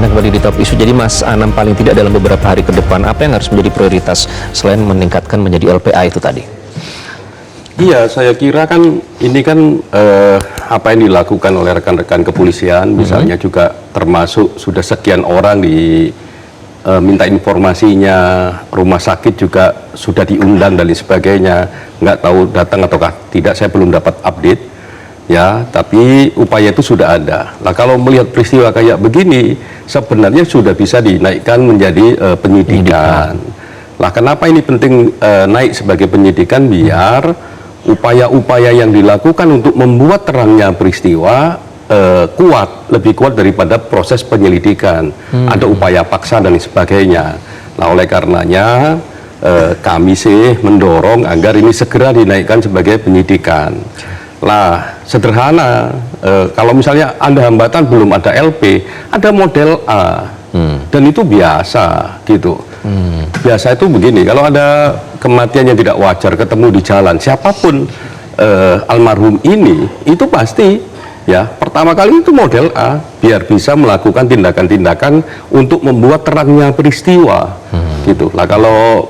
Anda kembali di Top Isu. Jadi Mas Anam, paling tidak dalam beberapa hari ke depan, apa yang harus menjadi prioritas selain meningkatkan menjadi LPA itu tadi? Iya, saya kira kan ini kan apa yang dilakukan oleh rekan-rekan kepolisian, misalnya juga termasuk sudah sekian orang minta informasinya, rumah sakit juga sudah diundang dan sebagainya, nggak tahu datang ataukah tidak, saya belum dapat update. Ya, tapi upaya itu sudah ada. Nah, kalau melihat peristiwa kayak begini, sebenarnya sudah bisa dinaikkan menjadi penyidikan. Lah, kenapa ini penting naik sebagai penyidikan? Biar upaya-upaya yang dilakukan untuk membuat terangnya peristiwa kuat, lebih kuat daripada proses penyelidikan. Ada upaya paksa dan sebagainya. Nah, oleh karenanya kami sih mendorong agar ini segera dinaikkan sebagai penyidikan. Lah, sederhana, kalau misalnya ada hambatan belum ada LP, ada model A, dan itu biasa gitu. Biasa itu begini, kalau ada kematian yang tidak wajar ketemu di jalan, siapapun almarhum ini, itu pasti ya pertama kali itu model A, biar bisa melakukan tindakan-tindakan untuk membuat terangnya peristiwa, gitu. Lah kalau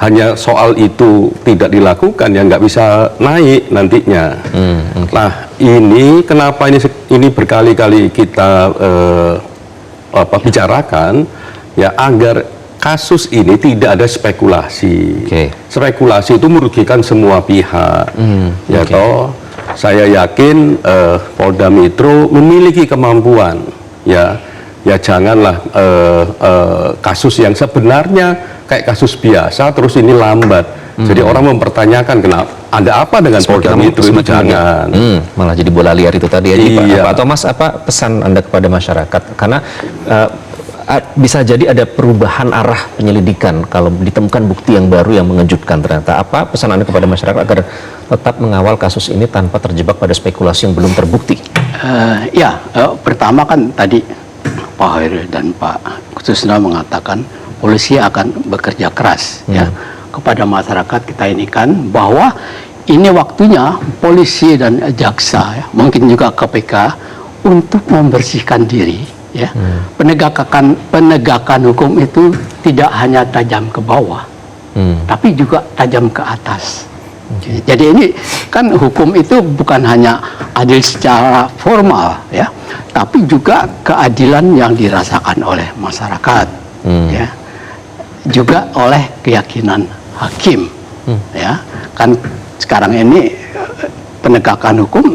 hanya soal itu tidak dilakukan, ya nggak bisa naik nantinya. Nah, ini kenapa ini berkali-kali kita bicarakan, ya agar kasus ini tidak ada spekulasi. Spekulasi itu merugikan semua pihak. Ya toh, saya yakin Polda Metro memiliki kemampuan. Ya janganlah kasus yang sebenarnya kayak kasus biasa terus ini lambat. Jadi orang mempertanyakan kenapa, ada apa dengan Polda Metro itu, jangan. Malah jadi bola liar itu tadi aja, Pak Thomas, apa pesan Anda kepada masyarakat? Karena bisa jadi ada perubahan arah penyelidikan kalau ditemukan bukti yang baru yang mengejutkan ternyata. Apa pesan Anda kepada masyarakat agar tetap mengawal kasus ini tanpa terjebak pada spekulasi yang belum terbukti? Pertama kan tadi Pak Hairil dan Pak Susno mengatakan polisi akan bekerja keras ya kepada masyarakat kita ini kan, bahwa ini waktunya polisi dan jaksa ya, mungkin juga KPK untuk membersihkan diri ya. Penegakan hukum itu tidak hanya tajam ke bawah tapi juga tajam ke atas. Jadi ini kan hukum itu bukan hanya adil secara formal ya, tapi juga keadilan yang dirasakan oleh masyarakat ya, juga oleh keyakinan hakim ya. Kan sekarang ini penegakan hukum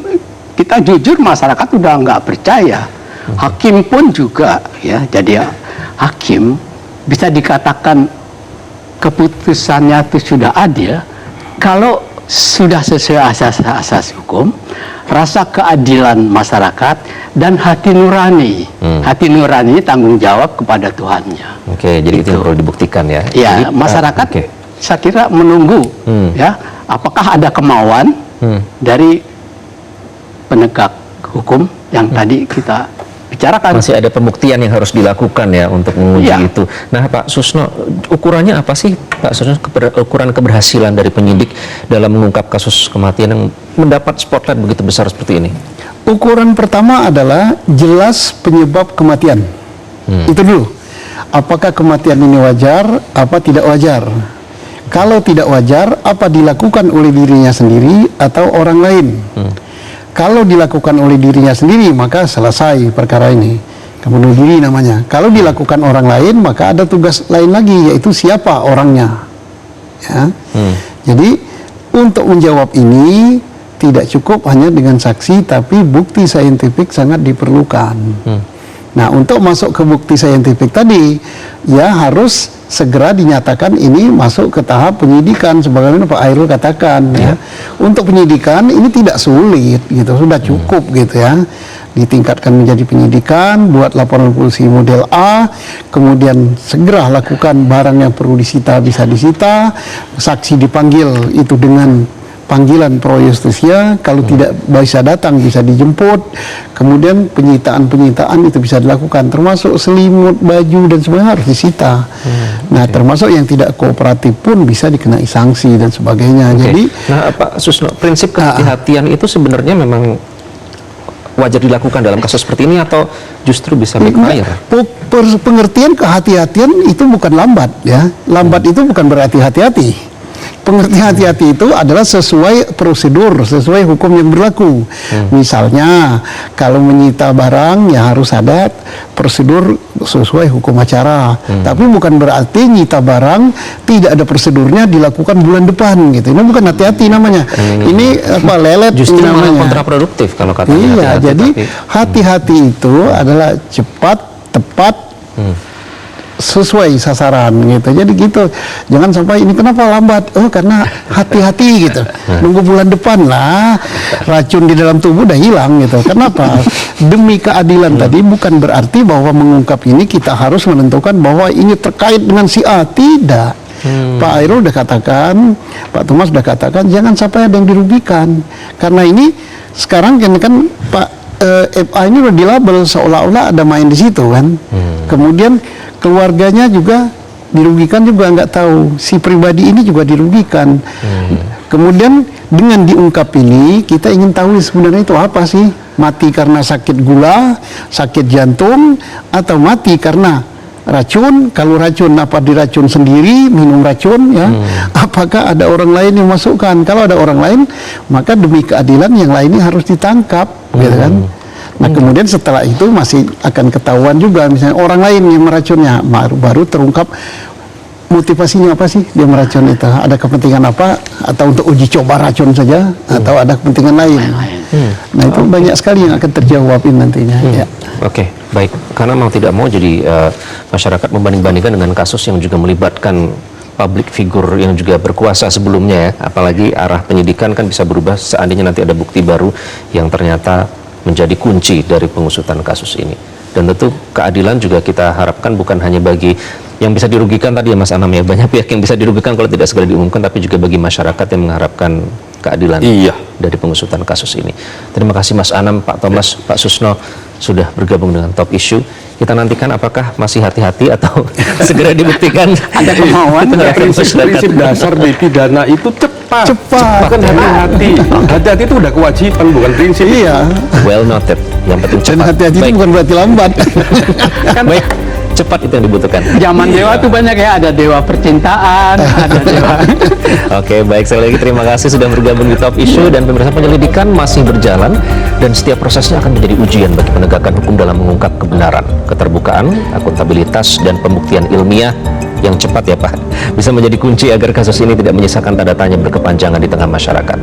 kita jujur masyarakat udah nggak percaya, hakim pun juga ya. Jadi hakim bisa dikatakan keputusannya itu sudah adil kalau sudah sesuai asas hukum, rasa keadilan masyarakat, dan hati nurani. Hati nurani tanggung jawab kepada Tuhannya. Oke, jadi itu yang perlu dibuktikan ya. Ya, jadi, masyarakat saya kira menunggu ya, apakah ada kemauan dari penegak hukum yang tadi kita bicarakan. Masih ada pembuktian yang harus dilakukan ya untuk menguji itu. Nah, Pak Susno, ukurannya apa sih, Pak Susno, ukuran keberhasilan dari penyidik dalam mengungkap kasus kematian yang mendapat spotlight begitu besar seperti ini? Ukuran pertama adalah jelas penyebab kematian. Itu dulu. Apakah kematian ini wajar, apa tidak wajar? Kalau tidak wajar, apa dilakukan oleh dirinya sendiri atau orang lain? Kalau dilakukan oleh dirinya sendiri, maka selesai perkara ini, bunuh diri namanya. Kalau dilakukan orang lain, maka ada tugas lain lagi, yaitu siapa orangnya ya. Jadi untuk menjawab ini tidak cukup hanya dengan saksi, tapi bukti saintifik sangat diperlukan. Nah, untuk masuk ke bukti saintifik tadi, ya harus segera dinyatakan ini masuk ke tahap penyidikan, sebagaimana Pak Hairil katakan ya. Untuk penyidikan ini tidak sulit gitu, sudah cukup gitu ya. Ditingkatkan menjadi penyidikan, buat laporan polisi model A, kemudian segera lakukan barang yang perlu disita bisa disita, saksi dipanggil itu dengan panggilan pro justisia, kalau tidak bisa datang bisa dijemput, kemudian penyitaan itu bisa dilakukan, termasuk selimut, baju dan sebagainya harus disita. Nah, termasuk yang tidak kooperatif pun bisa dikenai sanksi dan sebagainya. Jadi, nah, Pak Susno, prinsip kehati-hatian itu sebenarnya memang wajar dilakukan dalam kasus seperti ini atau justru bisa backfire? Pengertian kehati-hatian itu bukan lambat ya. Lambat itu bukan berarti hati-hati. Pengertian hati-hati itu adalah sesuai prosedur, sesuai hukum yang berlaku. Misalnya, kalau menyita barang ya harus ada prosedur sesuai hukum acara. Tapi bukan berarti nyita barang tidak ada prosedurnya dilakukan bulan depan gitu. Ini bukan hati-hati namanya. Ini apa lelet Justru malah namanya. kontraproduktif kalau katanya Iya, hati-hati, jadi tapi- hati-hati itu adalah cepat, tepat, sesuai sasaran gitu. Jadi gitu. Jangan sampai ini kenapa lambat? Oh, karena hati-hati gitu. Nunggu bulan depan lah. Racun di dalam tubuh udah hilang gitu. Kenapa? Demi keadilan tadi bukan berarti bahwa mengungkap ini kita harus menentukan bahwa ini terkait dengan si A. Tidak. Pak Airul udah katakan, Pak Thomas udah katakan, jangan sampai ada yang dirugikan. Karena ini sekarang kan Pak FA ini udah dilabel seolah-olah ada main di situ kan. Kemudian keluarganya juga dirugikan juga nggak tahu. Si pribadi ini juga dirugikan. Kemudian dengan diungkap ini kita ingin tahu sebenarnya itu apa sih? Mati karena sakit gula, sakit jantung, atau mati karena racun? Kalau racun apa diracun sendiri, minum racun ya? Apakah ada orang lain yang masukkan? Kalau ada orang lain, maka demi keadilan yang lainnya harus ditangkap, gitu kan? Nah kemudian setelah itu masih akan ketahuan juga misalnya orang lain yang meracunnya, baru terungkap motivasinya apa sih dia meracun itu, ada kepentingan apa, atau untuk uji coba racun saja, atau ada kepentingan lain. Nah itu banyak sekali yang akan terjawabin nantinya. Ya. Oke, baik. Karena mau tidak mau jadi masyarakat membanding-bandingkan dengan kasus yang juga melibatkan public figure yang juga berkuasa sebelumnya ya. Apalagi arah penyidikan kan bisa berubah seandainya nanti ada bukti baru yang ternyata menjadi kunci dari pengusutan kasus ini. Dan tentu keadilan juga kita harapkan bukan hanya bagi yang bisa dirugikan tadi ya Mas Anam ya, banyak pihak yang bisa dirugikan kalau tidak segera diumumkan, tapi juga bagi masyarakat yang mengharapkan keadilan dari pengusutan kasus ini. Terima kasih Mas Anam, Pak Thomas, Pak Susno sudah bergabung dengan Top Issue. Kita nantikan apakah masih hati-hati atau segera dibuktikan ada kemauan. Prinsip dasar di pidana itu cepat. Bukan hati-hati. Hati-hati itu udah kewajiban, bukan prinsip. Iya. Well noted. Yang penting Dan cepat. hati-hati itu Baik. bukan berarti lambat. Baik, cepat itu yang dibutuhkan. Zaman dewa tuh banyak ya, ada dewa percintaan, ada dewa. Oke, baik, sekali lagi terima kasih sudah bergabung di Top Issue, dan pemirsa, penyelidikan masih berjalan dan setiap prosesnya akan menjadi ujian bagi penegakan hukum dalam mengungkap kebenaran, keterbukaan, akuntabilitas, dan pembuktian ilmiah yang cepat ya Pak, bisa menjadi kunci agar kasus ini tidak menyisakan tanda tanya berkepanjangan di tengah masyarakat.